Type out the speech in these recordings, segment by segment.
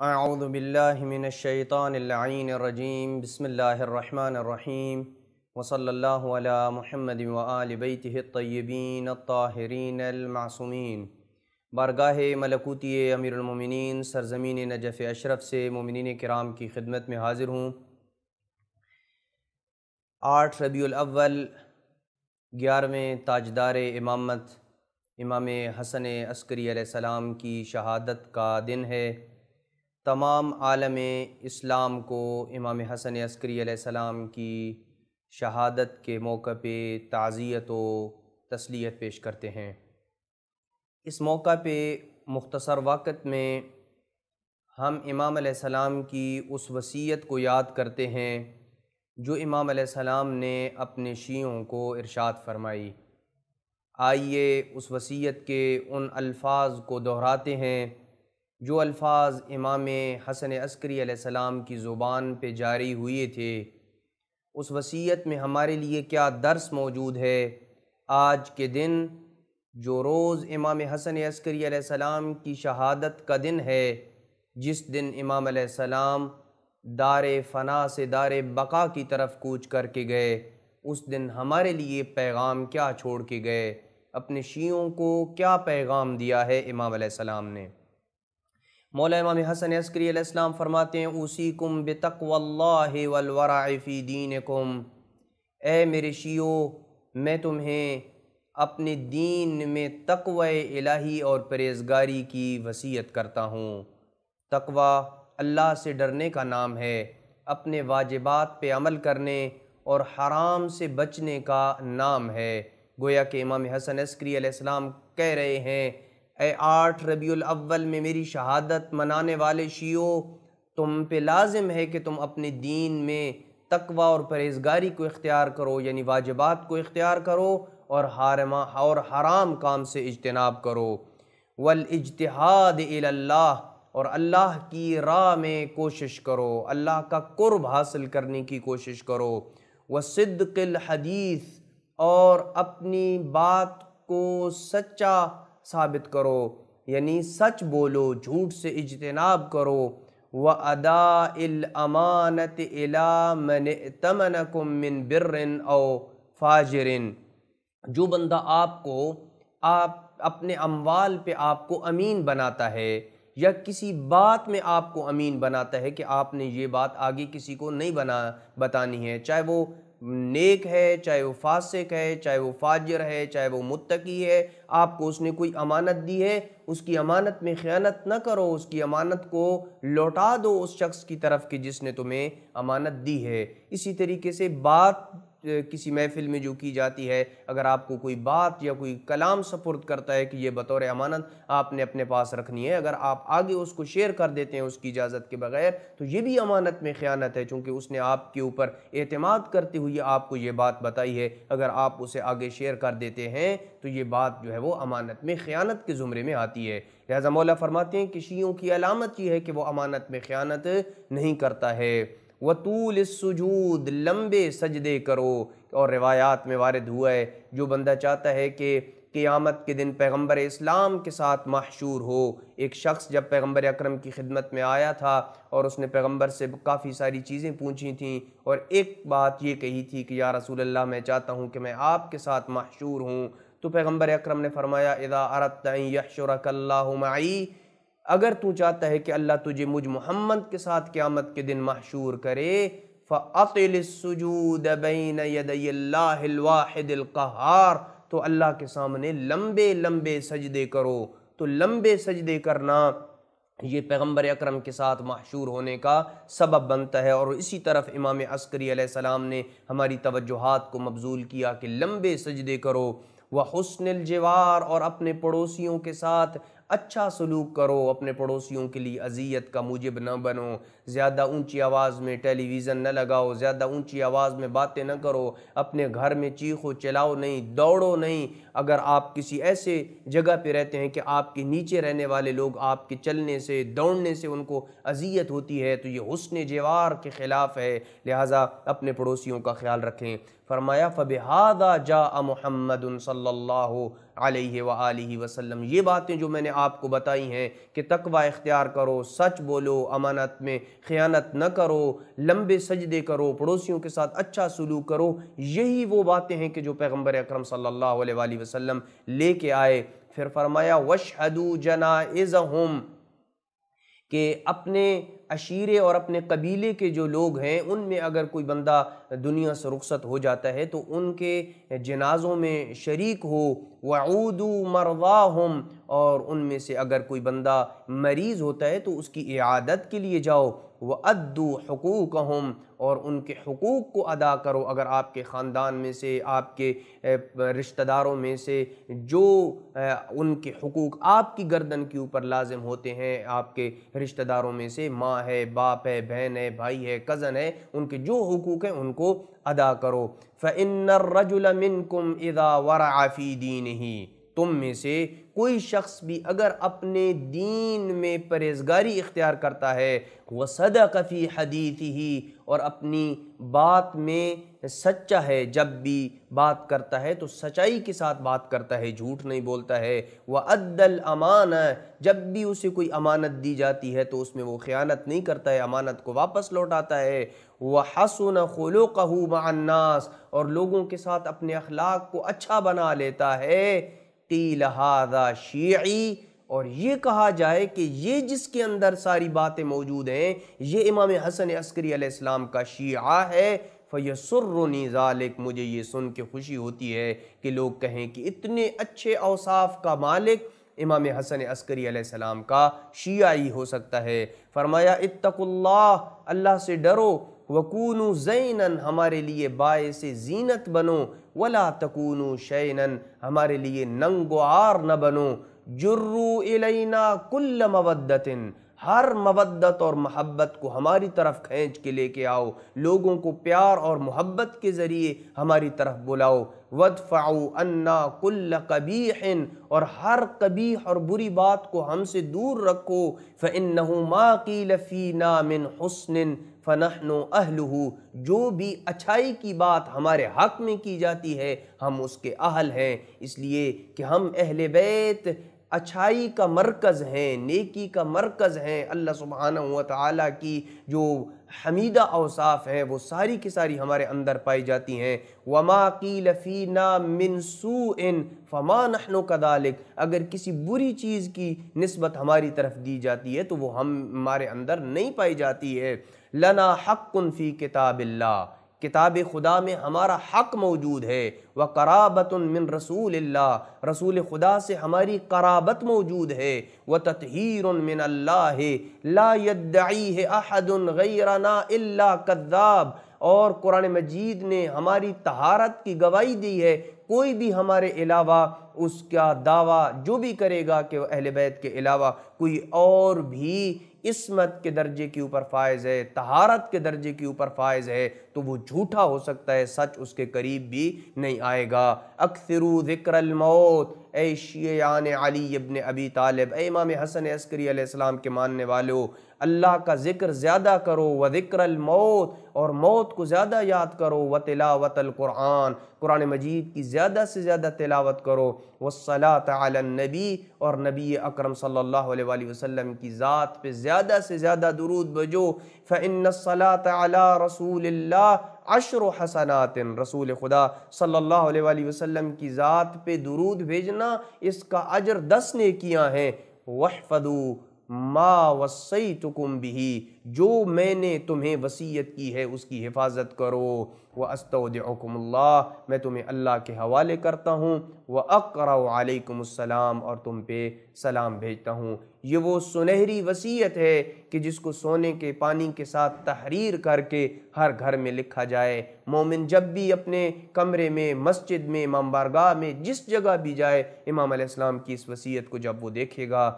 اعوذ باللہ من الشیطان اللعین الرجیم بسم اللہ الرحمن الرحیم وصلی اللہ علی محمد وآل بیتہ الطیبین الطاہرین المعصومین۔ بارگاہ ملکوتی امیر المومنین سرزمین نجف اشرف سے مومنین کرام کی خدمت میں حاضر ہوں۔ 8 ربیع الاول 11ویں تاجدار امامت امام حسن عسکری علیہ السلام کی شہادت کا دن ہے۔ تمام عالم اسلام کو امام حسن عسکری علیہ السلام کی شہادت کے موقع پہ تعزیت و تسلیت پیش کرتے ہیں۔ اس موقع پہ مختصر وقت میں ہم امام علیہ السلام کی اس وصیت کو یاد کرتے ہیں جو امام علیہ السلام نے اپنے شیعوں کو ارشاد فرمائی۔ آئیے اس وصیت کے ان الفاظ کو دہراتے ہیں جو الفاظ امام حسن عسکری علیہ السلام کی زبان پہ جاری ہوئے تھے۔ اس وصیت میں ہمارے لیے کیا درس موجود ہے؟ آج کے دن جو روز امام حسن عسکری علیہ السلام کی شہادت کا دن ہے، جس دن امام علیہ السلام دار فنا سے دار بقا کی طرف کوچ کر کے گئے، اس دن ہمارے لیے پیغام کیا چھوڑ کے گئے؟ اپنے شیعوں کو کیا پیغام دیا ہے امام علیہ السلام نے؟ مولا امام حسن عسکری علیہ السلام فرماتے ہیں اوصیکم بتقوی اللہ والورع فی دینکم، اے میرے شیعو میں تمہیں اپنے دین میں تقوی الہی اور پرہیزگاری کی وصیت کرتا ہوں۔ تقوی اللہ سے ڈرنے کا نام ہے، اپنے واجبات پہ عمل کرنے اور حرام سے بچنے کا نام ہے۔ گویا کہ امام حسن عسکری علیہ السلام کہہ رہے ہیں اے 8 ربیع الاول میں میری شہادت منانے والے شیعو، تم پہ لازم ہے کہ تم اپنے دین میں تقوی اور پرہیزگاری کو اختیار کرو، یعنی واجبات کو اختیار کرو اور حرام کام سے اجتناب کرو۔ والاجتہاد الی اللہ، اور اللہ کی راہ میں کوشش کرو، اللہ کا قرب حاصل کرنے کی کوشش کرو۔ وصدق الحدیث، اور اپنی بات کو سچا ثابت کرو، یعنی سچ بولو، جھوٹ سے اجتناب کرو۔ وَأَدَاءِ الْأَمَانَةِ إِلَى مَنِ ائْتَمَنَكُم مِّن بِرٍّ أَوْ فَاجِرٍ، جو بندہ آپ اپنے اموال پہ آپ کو امین بناتا ہے یا کسی بات میں آپ کو امین بناتا ہے کہ آپ نے یہ بات آگے کسی کو نہیں بتانی ہے، چاہے وہ نیک ہے، چاہے وہ فاسق ہے، چاہے وہ فاجر ہے، چاہے وہ متقی ہے، آپ کو اس نے کوئی امانت دی ہے، اس کی امانت میں خیانت نہ کرو، اس کی امانت کو لوٹا دو اس شخص کی طرف کہ جس نے تمہیں امانت دی ہے۔ اسی طریقے سے بات کسی محفل میں جو کی جاتی ہے، اگر آپ کو کوئی بات یا کوئی کلام سپرد کرتا ہے کہ یہ بطور امانت آپ نے اپنے پاس رکھنی ہے، اگر آپ آگے اس کو شیئر کر دیتے ہیں اس کی اجازت کے بغیر تو یہ بھی امانت میں خیانت ہے، چونکہ اس نے آپ کے اوپر اعتماد کرتے ہوئے آپ کو یہ بات بتائی ہے۔ اگر آپ اسے آگے شیئر کر دیتے ہیں تو یہ بات جو ہے وہ امانت میں خیانت کے زمرے میں آتی ہے۔ لہذا مولا فرماتے ہیں کہ شیعوں کی علامت یہ ہے کہ وہ امانت میں خیانت نہیں کرتا ہے۔ وطول السجود، لمبے سجدے کرو، اور روایات میں وارد ہوا ہے جو بندہ چاہتا ہے کہ قیامت کے دن پیغمبر اسلام کے ساتھ محشور ہو۔ ایک شخص جب پیغمبر اکرم کی خدمت میں آیا تھا اور اس نے پیغمبر سے کافی ساری چیزیں پوچھی تھیں، اور ایک بات یہ کہی تھی کہ یا رسول اللہ میں چاہتا ہوں کہ میں آپ کے ساتھ محشور ہوں، تو پیغمبر اکرم نے فرمایا اذا اردت ان یحشرک اللہ معی، اگر تو چاہتا ہے کہ اللہ تجھے مجھ محمد کے ساتھ قیامت کے دن محشور کرے، فَأَطِلِ السُّجُودَ بَيْنَ يَدَيِ اللَّهِ الْوَاحِدِ الْقَهَّارِ، تو اللہ کے سامنے لمبے لمبے سجدے کرو۔ تو لمبے سجدے کرنا یہ پیغمبر اکرم کے ساتھ محشور ہونے کا سبب بنتا ہے، اور اسی طرف امام عسکری علیہ السلام نے ہماری توجہات کو مبذول کیا کہ لمبے سجدے کرو۔ وحسن الجوار، اور اپنے پڑوسیوں کے ساتھ اچھا سلوک کرو، اپنے پڑوسیوں کے لیے اذیت کا موجب نہ بنو، زیادہ اونچی آواز میں ٹیلی ویژن نہ لگاؤ، زیادہ اونچی آواز میں باتیں نہ کرو، اپنے گھر میں چیخو چلاؤ نہیں، دوڑو نہیں۔ اگر آپ کسی ایسے جگہ پہ رہتے ہیں کہ آپ کے نیچے رہنے والے لوگ آپ کے چلنے سے دوڑنے سے ان کو اذیت ہوتی ہے تو یہ حسن جوار کے خلاف ہے، لہٰذا اپنے پڑوسیوں کا خیال رکھیں۔ فرمایا فَبِهَذَا جَاءَ مُحَمَّدٌ صلی اللہ علیہ وآلہ وسلم، یہ باتیں جو میں نے آپ کو بتائی ہیں کہ تقوی اختیار کرو، سچ بولو، امانت میں خیانت نہ کرو، لمبے سجدے کرو، پڑوسیوں کے ساتھ اچھا سلوک کرو، یہی وہ باتیں ہیں کہ جو پیغمبر اکرم صلی اللہ علیہ وآلہ وسلم لے کے آئے۔ پھر فرمایا وَاشْهَدُوا جَنَائِزَهُمْ، کہ اپنے عشیرے اور اپنے قبیلے کے جو لوگ ہیں ان میں اگر کوئی بندہ دنیا سے رخصت ہو جاتا ہے تو ان کے جنازوں میں شریک ہو، وَعُودُوا مَرْضَاهُمْ، اور ان میں سے اگر کوئی بندہ مریض ہوتا ہے تو اس کی اعادت کے لیے جاؤ، وَأَدُّوا حُقُوقَهُمْ، اور ان کے حقوق کو ادا کرو، اگر آپ کے خاندان میں سے، آپ کے رشتہ داروں میں سے جو ان کے حقوق آپ کی گردن کے اوپر لازم ہوتے ہیں، آپ کے رشتہ داروں میں سے ماں ہے، باپ ہے، بہن ہے، بھائی ہے، کزن ہے، ان کے جو حقوق ہیں ان کو ادا کرو۔ فَإِنَّ الرَّجُلَ مِنْكُمْ إِذَا وَرَعَ فِي دِينِهِ، تم میں سے کوئی شخص بھی اگر اپنے دین میں پرہیزگاری اختیار کرتا ہے، وَصَدَقَ فِي حَدِيثِهِ، اور اپنی بات میں سچا ہے، جب بھی بات کرتا ہے تو سچائی کے ساتھ بات کرتا ہے، جھوٹ نہیں بولتا ہے، وَأَدَّى الْأَمَانَةَ، جب بھی اسے کوئی امانت دی جاتی ہے تو اس میں وہ خیانت نہیں کرتا ہے، امانت کو واپس لوٹاتا ہے، وَحَسُنَ خُلُقَهُ مَعَ النَّاسِ، اور لوگوں کے ساتھ اپنے اخلاق کو اچھا بنا لیتا ہے، قِيلَ هَذَا شِيعِي، اور یہ کہا جائے کہ یہ جس کے اندر ساری باتیں موجود ہیں یہ امام حسن عسکری علیہ السلام کا شیعہ ہے، فَيَسُرُّنِي ذَلِكَ، مجھے یہ سن کے خوشی ہوتی ہے کہ لوگ کہیں کہ اتنے اچھے اوصاف کا مالک امام حسن عسکری علیہ السلام کا شیعی ہو سکتا ہے۔ فرمایا اتقوا اللہ، اللہ سے ڈرو، وَكُونُوا زَيْنًا، ہمارے لیے باعث زینت بنو، وَلَا تَكُونُوا شَيْنًا، ہمارے لیے ننگ و عار نہ بنو، جُرُّوا إِلَيْنَا كُلَّ مَوَدَّةٍ، ہر مودت اور محبت کو ہماری طرف کھینچ کے لے کے آؤ، لوگوں کو پیار اور محبت کے ذریعے ہماری طرف بلاؤ، وَادْفَعُوا عَنَّا كُلَّ قَبِيحٍ، اور ہر قبیح اور بری بات کو ہم سے دور رکھو، فَإِنَّهُ مَا قِيلَ فِينَا مِنْ حُسْنٍ فَنَحْنُ أَهْلُهُ، جو بھی اچھائی کی بات ہمارے حق میں کی جاتی ہے ہم اس کے اہل ہیں، اس لیے کہ ہم اہل بیت اچھائی کا مرکز ہیں، نیکی کا مرکز ہیں، اللہ سبحانہ وتعالی کی جو حمیدہ اوصاف ہیں وہ ساری کی ساری ہمارے اندر پائی جاتی ہیں۔ وَمَا قِيلَ فِينَا مِن سُوءٍ فَمَا نَحْنُ كَذَلِكَ، اگر کسی بری چیز کی نسبت ہماری طرف دی جاتی ہے تو وہ ہمارے اندر نہیں پائی جاتی ہے۔ لَنَا حَقٌّ فِي كِتَابِ اللَّهِ، کتاب خدا میں ہمارا حق موجود ہے، وَقَرَابَةٌ مِّن رَسُولِ اللَّهِ، رسول خدا سے ہماری قرابت موجود ہے، وَتَطْهِيرٌ مِّنَ اللَّهِ لَا يَدَّعِيهِ أَحَدٌ غَيْرَنَا إِلَّا كَذَّابٌ، اور قرآن مجید نے ہماری طہارت کی گواہی دی ہے، کوئی بھی ہمارے علاوہ اس کا دعویٰ جو بھی کرے گا کہ وہ اہل بیت کے علاوہ کوئی اور بھی عصمت کے درجے کے اوپر فائز ہے، طہارت کے درجے کے اوپر فائز ہے تو وہ جھوٹا ہو سکتا ہے، سچ اس کے قریب بھی نہیں آئے گا۔ اکثروا ذکر الموت، اے شیعان علی ابن ابی طالب، اے امام حسن عسکری علیہ السلام کے ماننے والو، اللہ کا ذکر زیادہ کرو، وذکر الموت، اور موت کو زیادہ یاد کرو، وتلاوت القرآن، قرآن مجید کی زیادہ سے زیادہ تلاوت کرو، والصلاۃ علی النبی، اور نبی اکرم صلی اللہ علیہ وآلہ وسلم کی ذات پہ زیادہ سے زیادہ درود بھیجو، فإن الصلاۃ علی رسول اللہ عشر حسنات، رسول خدا صلی اللہ علیہ وآلہ وسلم کی ذات پہ درود بھیجنا اس کا اجر 10 نیکیاں ہیں۔ واحفظوا ما وصیتکم بہ، جو میں نے تمہیں وصیت کی ہے اس کی حفاظت کرو، واستودعکم اللہ، میں تمہیں اللہ کے حوالے کرتا ہوں، واقرأ علیکم السلام، اور تم پہ سلام بھیجتا ہوں۔ یہ وہ سنہری وصیت ہے کہ جس کو سونے کے پانی کے ساتھ تحریر کر کے ہر گھر میں لکھا جائے، مومن جب بھی اپنے کمرے میں، مسجد میں، امام بارگاہ میں، جس جگہ بھی جائے، امام علیہ السلام کی اس وصیت کو جب وہ دیکھے گا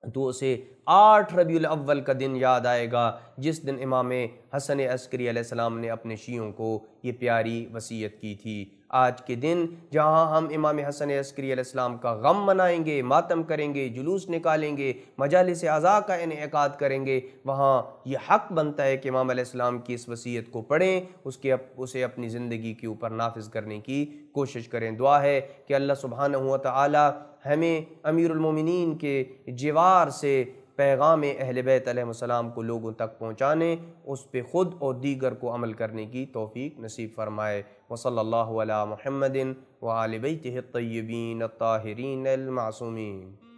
تو اسے 8 ربیع الاول کا دن یاد آئے گا جس دن امام حسن عسکری علیہ السلام نے اپنے شیعوں کو یہ پیاری وصیت کی تھی۔ آج کے دن جہاں ہم امام حسن عسکری علیہ السلام کا غم منائیں گے، ماتم کریں گے، جلوس نکالیں گے، مجالس عزاء کا انعقاد کریں گے، وہاں یہ حق بنتا ہے کہ امام علیہ السلام کی اس وصیت کو پڑھیں، اسے اپنی زندگی کے اوپر نافذ کرنے کی کوشش کریں۔ دعا ہے کہ اللہ سبحانہ و تعالی ہمیں امیر المومنین کے جوار سے پیغام اہل بیت علیہ السلام کو لوگوں تک پہنچانے، اس پہ خود اور دیگر کو عمل کرنے کی توفیق نصیب فرمائے۔ وصلی اللہ علی محمد وآل بیتہ الطیبین الطاہرین المعصومین۔